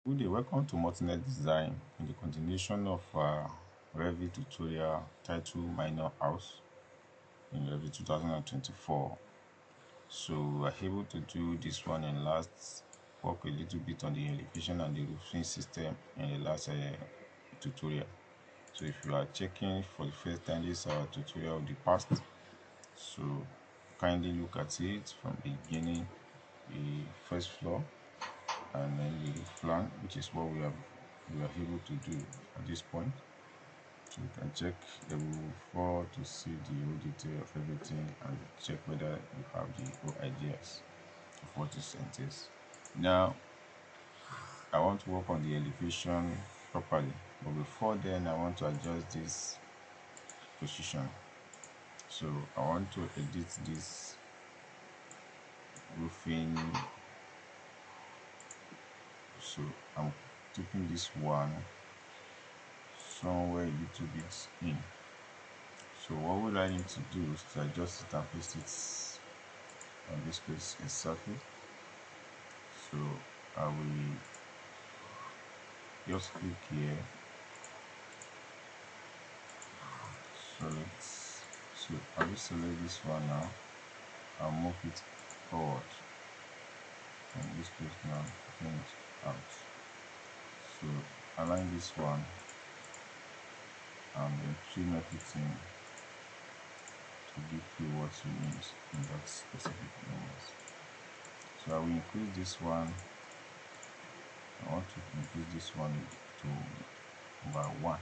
Good day, welcome to Multinet Design in the continuation of Revit tutorial titled Mainoo House in Revit 2024. So we were able to do this one in last, work a little bit on the elevation and the roofing system in the last tutorial. So if you are checking for the first time, this is our tutorial of the past. So kindly look at it from the beginning, the first floor, and then the flank, which is what we are able to do at this point. So you can check level 4 to see the whole detail of everything and check whether you have the whole ideas of what is entails. Now I want to work on the elevation properly, but before then I want to adjust this position. So I want to edit this roofing. So I'm taking this one somewhere a little bit in. So what would I need to do is to adjust it and paste it on this place exactly. So I will just click here, so I will select this one now and move it forward from this place now, bring it out. So align this one and then trim everything to give you what you need in that specific moment. So I will increase this one. I want to increase this one to by 1.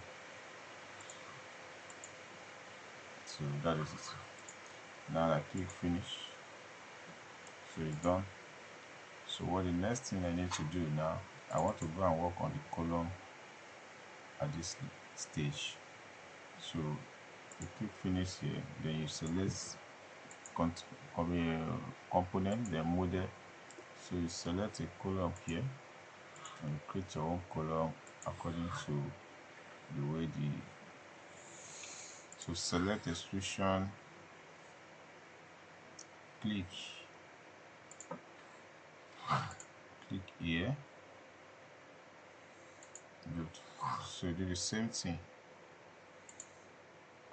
So that is it. Now I click finish. So it's done. So what the next thing I need to do now, I want to go and work on the column at this stage. So you click finish here, then you select component, then model. So you select a column here and you create your own column according to the way so select extrusion, click here. Good. So do the same thing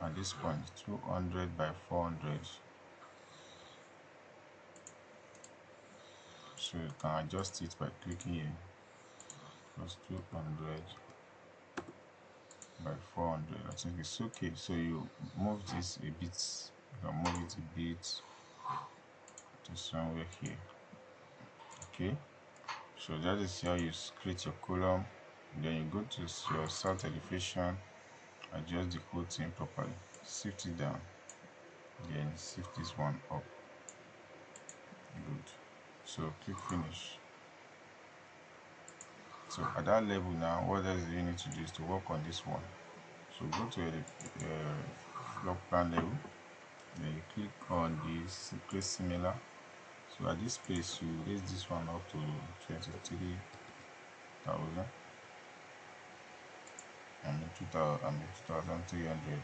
at this point, 200 by 400. So you can adjust it by clicking here, plus 200 by 400. I think it's okay. So you move this a bit, you can move it a bit to somewhere here. Okay, so that is how you create your column. Then you go to your south elevation, adjust the whole thing properly, shift it down, then shift this one up. Good. So click finish. So at that level now, what else you need to do is to work on this one. So go to the floor plan level, then you click on this place similar. So at this place you raise this one up to 23,000 and 2,300.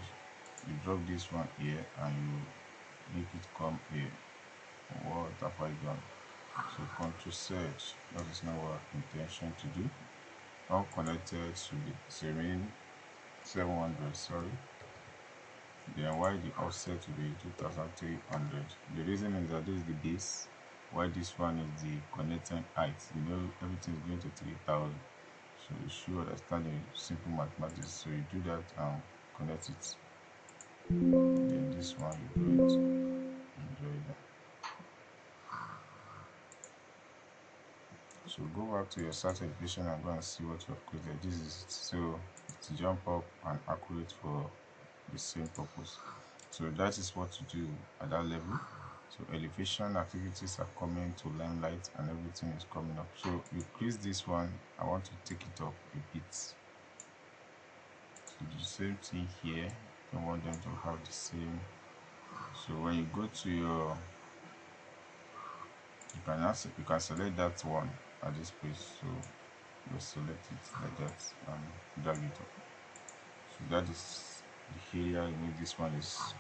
You drop this one here and you make it come here. What have I done? So Ctrl Z, that is not what intention to do. All connected should be 700, sorry. Then why the offset will be 2,300. The reason is that this is the base, why this one is the connecting height. You know, everything is going to 3,000. So you should understand the simple mathematics. So you do that and connect it. Then this one you do it and do it. So go back to your start elevation and go and see what you have created. This is it. So to jump up and accurate for the same purpose. So that is what to do at that level. So elevation activities are coming to limelight and everything is coming up. So you crease this one. I want to take it up a bit. So the same thing here. I want them to have the same. So when you go to your, you can select that one at this place. So you select it like that and drag it up. So that is the area you need. This one is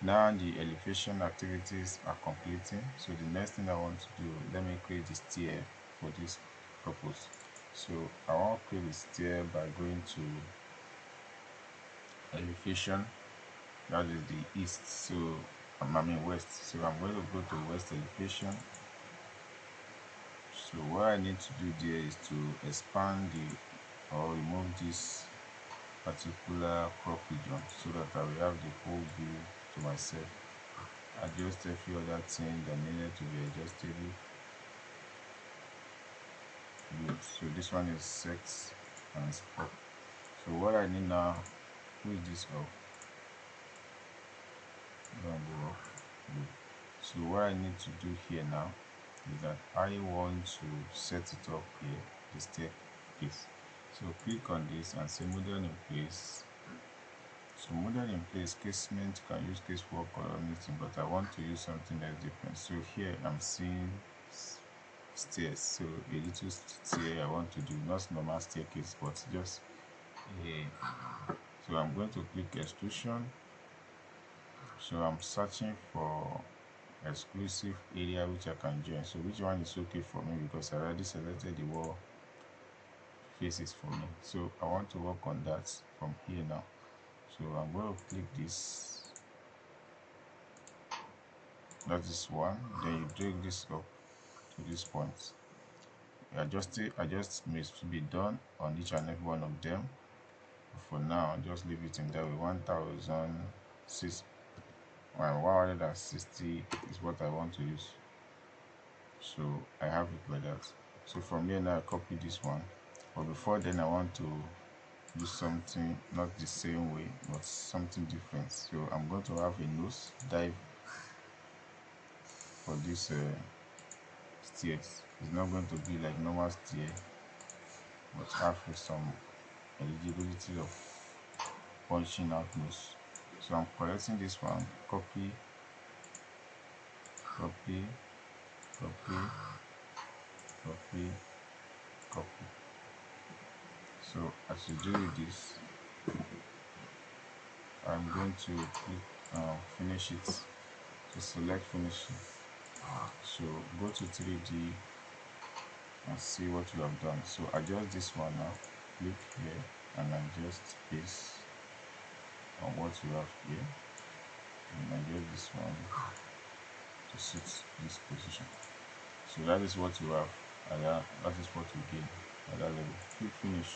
now the elevation activities are completing. So the next thing I want to do, let me create the stair for this purpose. So I want to create a stair by going to elevation, that is the east, so I mean west. So I'm going to go to west elevation. So what I need to do there is to expand the or remove this particular crop region so that I will have the whole view to myself. Adjust a few other things that needed to be adjustable. Good. So this one is sex and spot. So what I need now, who is this up? Go up. Good. So what I need to do here now is that I want to set it up here, the staircase. So click on this and say model in place. So model in place, casement, you can use casework or anything, but I want to use something that's different. So here I'm seeing stairs, so a little stair I want to do, not normal staircase, but just a. So I'm going to click extrusion. So I'm searching for exclusive area which I can join. So which one is okay for me, because I already selected the wall faces for me. So I want to work on that from here now. So I'm going to click this, that is one, then you drag this up to this point. Adjustments to be done on each and every one of them. For now, just leave it in that way. 160 is what I want to use. So I have it like that. So from here now I copy this one. But before then I want to do something not the same way, but something different. So I'm going to have a nose dive for this stairs. It's not going to be like normal stair, but have some eligibility of punching out nose. So I'm collecting this one, copy, copy, copy, copy, copy. So as you do this, I'm going to click finish it. So select finishing. So go to 3D and see what you have done. So adjust this one now, click here and adjust this on what you have here, and adjust this one to suit this position. So that is what you have, and that is what you gain at that level. Click finish.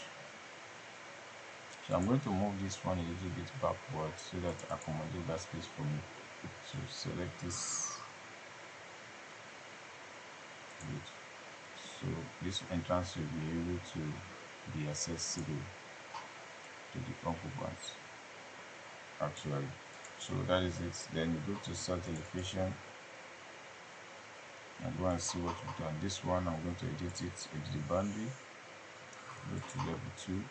So I'm going to move this one a little bit backward so that I accommodate that space for me. So select this. Good. So this entrance will be able to be accessible to the occupants actually. So that is it. Then you go to start elevation and go and see what you've done. This one I'm going to edit it, edit the boundary, go to level 2.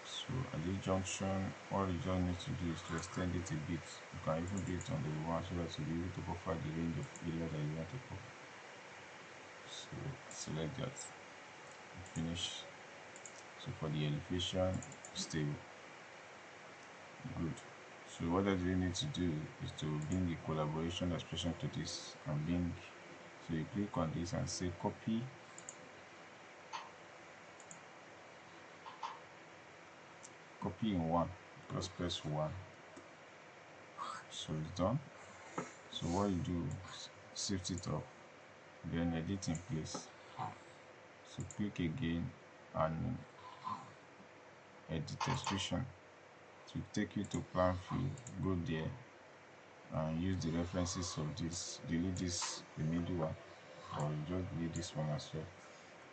So at this junction, what you just need to do is to extend it a bit. You can even do it on level 1 so that you'll be able to cover the range of area that you want to cover. So select that, finish. So for the elevation, stable. Good. So what I really need to do is to bring the collaboration expression to this and bring. So you click on this and say copy, copy in one, just press 1. So it's done. So what you do is shift it up, then edit in place. So click again and edit extrusion. To take you to plan view, go there and use the references of this, delete this, the middle one, or just delete this one as well.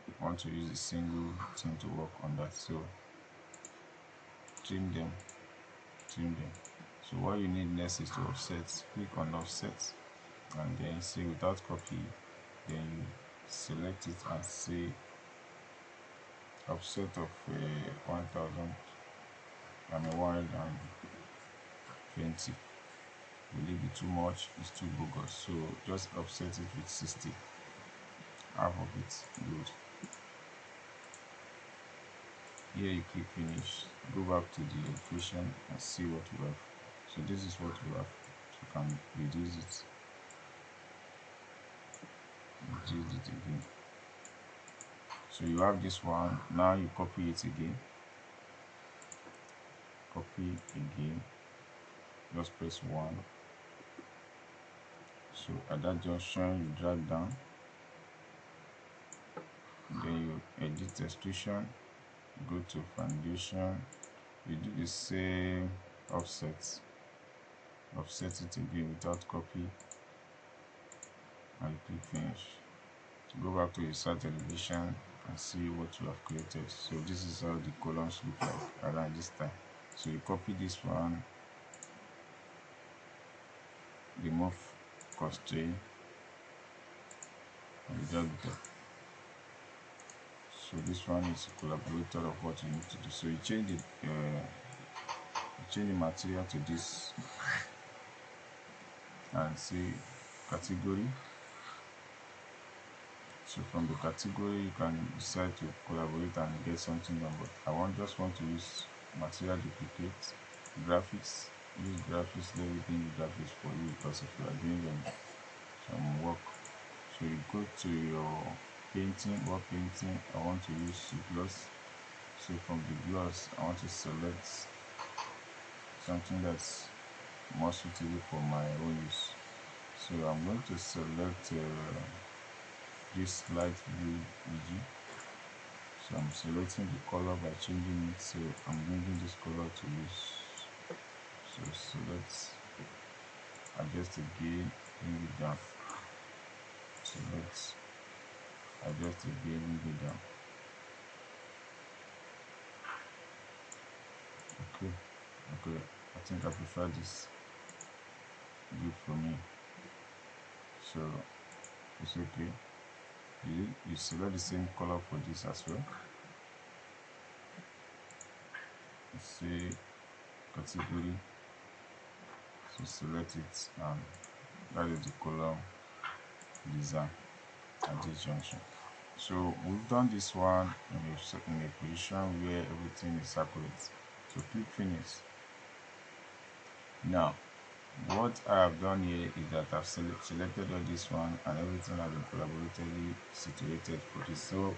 You want to use a single thing to work on that, so trim them. So what you need next is to offset. Click on offset and then say without copy, then you select it and say offset of 120. Will it be too much? It's too bogus, so just offset it with 60, half of it. Good. Here you click finish, go back to the equation and see what you have. So this is what you have. You can reduce it again. So you have this one. Now you copy it again, copy again, just press 1. So at that junction you drag down, then you edit extrusion, go to foundation, you do the same offset it again without copy, and you click finish. Go back to your site elevation and see what you have created. So this is how the columns look like around this time. So you copy this one, remove constraint, and you drag it up. So this one is a collaborator of what you need to do. So you change the material to this and see category. So from the category you can decide to collaborate and get something done, but I just want to use material duplicate, graphics. Use graphics, let me bring the graphics for you, because if you are doing some work, so you go to your painting, work painting. I want to use gloss. So from the gloss I want to select something that's more suitable for my own use. So I'm going to select this light blue EG. So I'm selecting the color by changing it. So I'm bringing this color to use. So select, adjust again, bring it down. Select, adjust again, bring it down. Okay, I think I prefer this. Good for me. So it's okay. You select the same color for this as well. Let's say category. So select it, and that is the color design at this junction. So we've done this one in a position where everything is accurate. So click finish. Now what I have done here is that I've selected all this one, and everything has been collaboratively situated for this. So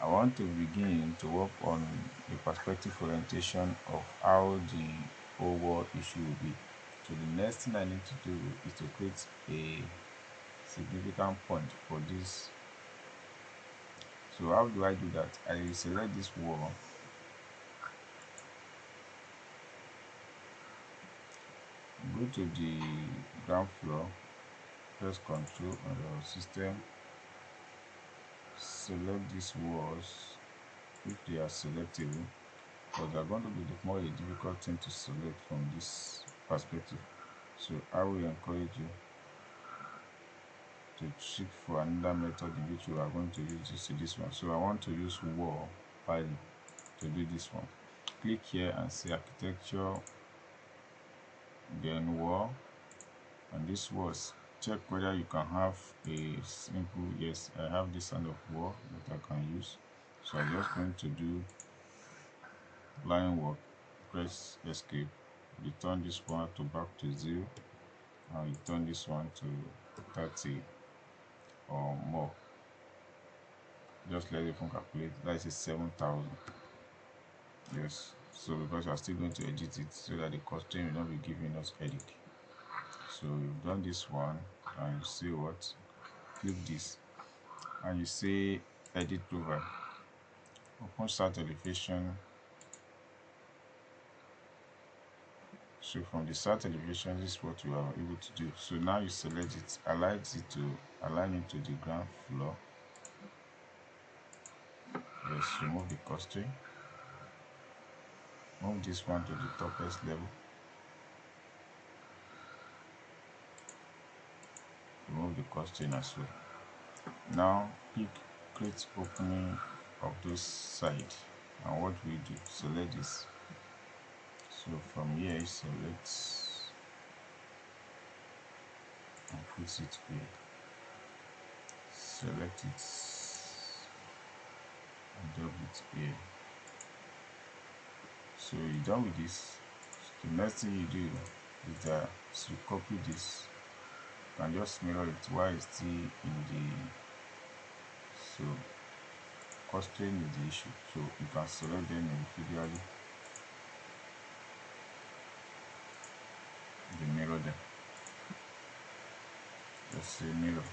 I want to begin to work on the perspective orientation of how the whole wall issue will be. So the next thing I need to do is to create a significant point for this. So how do I do that? I select this wall, go to the ground floor, press Ctrl on your system, select these walls if they are selectable, but they are going to be more a difficult thing to select from this perspective. So I will encourage you to seek for another method in which you are going to use this one. So I want to use wall filing to do this one. Click here and say architecture, then wall, and this was check whether you can have a simple, yes, I have this kind of wall that I can use. So I'm just going to do line work, press escape, return this one to back to 0, and return this one to 30 or more. Just let it calculate. That is 7,000. Yes, so because we are still going to edit it so that the constraint will not be giving us headache. So you've done this one, and you say what? Click this, and you say edit profile. Open start elevation. So from the start elevation, this is what you are able to do. So now you select it, align it to the ground floor. Yes, remove the constraint. Move this one to the topest level. Remove the constraint as well. Now pick create opening of those sides, and what we do, select this. So from here you select and put it here. Select it and drop it here. So you're done with this. The next thing you do is that you copy this. You can just mirror it while it's still in the, so constraint is the issue, so you can select them individually, the mirror them. Let's say mirror.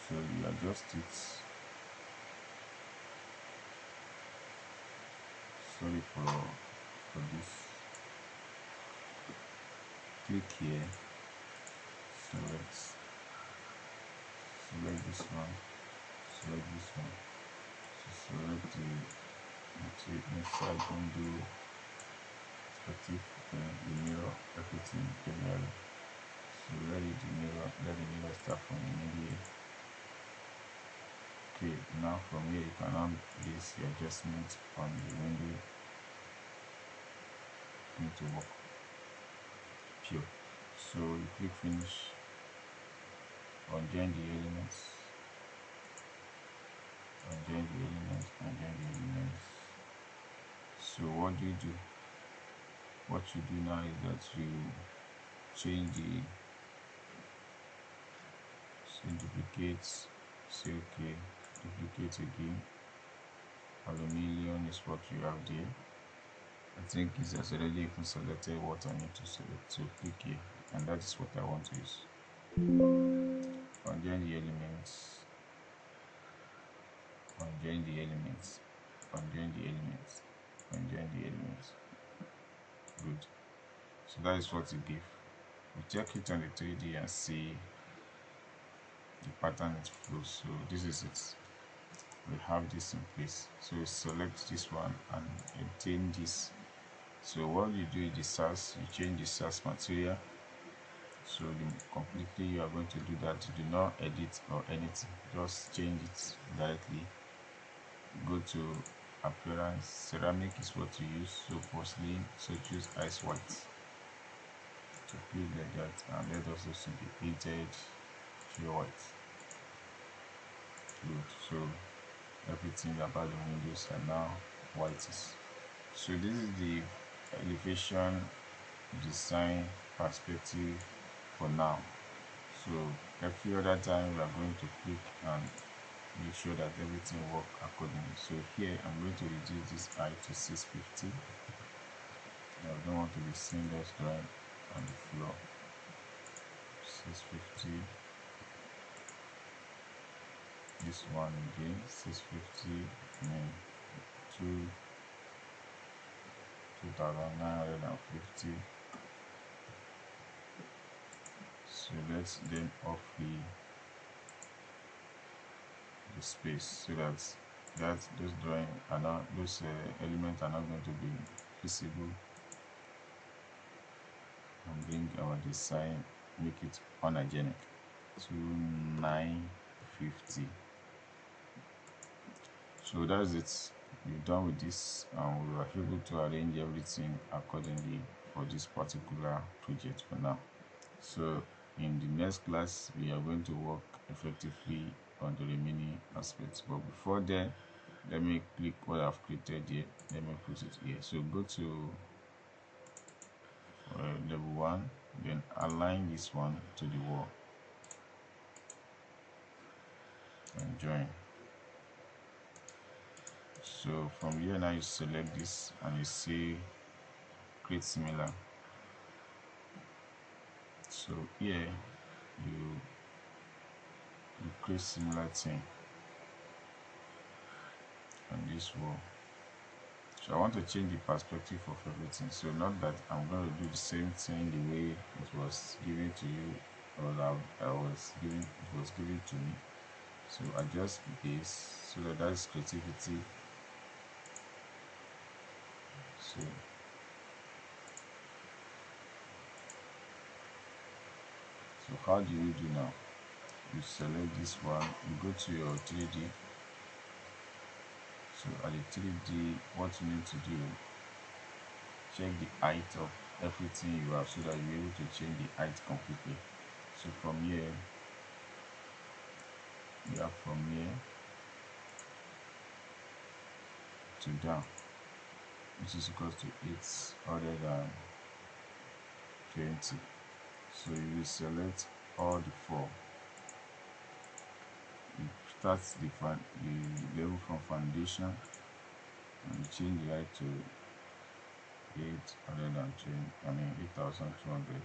So you adjust it. Sorry for this. Click here, select this one, select this one. So select the inside window, perspective, the mirror, everything generally. So let the mirror start from the middle here. Okay, now from here you can now place the adjustment on the window. Need to work pure. So you click finish, unjoin the elements, unjoin the elements, unjoin the elements. So what do? What you do now is that you change the duplicates, say okay, duplicate again. Aluminium is what you have there. I think it has already even selected what I need to select, so click here, and that is what I want to use. Unjoin the elements, unjoin the elements, unjoin the elements, unjoin the elements. Good. So that is what it gives. We check it on the 3D and see the pattern it flows. So this is it. We have this in place. So select this one and obtain this. So what you do is the source, you change the source material. So completely you are going to do that. You do not edit or anything, just change it directly. Go to appearance, ceramic is what you use, so porcelain, so choose ice white. So click like that, and let us also be painted pure white. Good. So everything about the windows are now whites. So this is the elevation design perspective for now. So every other time we are going to click and make sure that everything works accordingly. So here I'm going to reduce this height to 650. I don't want to be seeing those drawing on the floor. 650. This one again, 650, and then 2,950. So let's then off the space so that those drawing are not, those elements are not going to be visible, and bring our design, make it unhygienic. 2,950. So that's it. We're done with this, and we were able to arrange everything accordingly for this particular project for now. So in the next class we are going to work effectively on the remaining aspects, but before then let me click what I've created here, let me put it here. So go to level 1, then align this one to the wall and join. So from here now you select this and you say create similar. So here you create similar thing on this wall. So I want to change the perspective of everything. So not that I'm going to do the same thing the way it was given to you, or it was given to me. So adjust this so that is creativity. So how do you do now? You select this one, you go to your 3D. So at the 3D, what you need to do, check the height of everything you have so that you're able to change the height completely. So from here, you have from here to down, which is equal to 820. So you will select all the four. You start the level from foundation and change the height to 820, 8,200.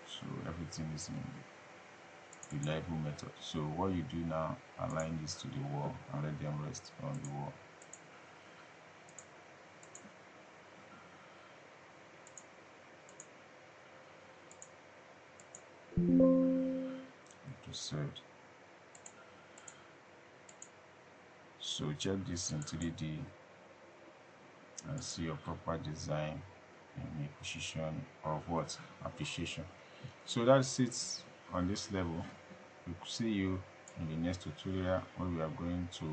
So everything is in reliable method. So what you do now, align this to the wall and let them rest on the wall. Proceed. So check this in 3D and see your proper design in a position of what? Appreciation. So that's it on this level. We'll see you in the next tutorial where we are going to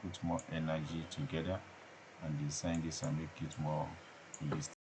put more energy together and design this and make it more realistic.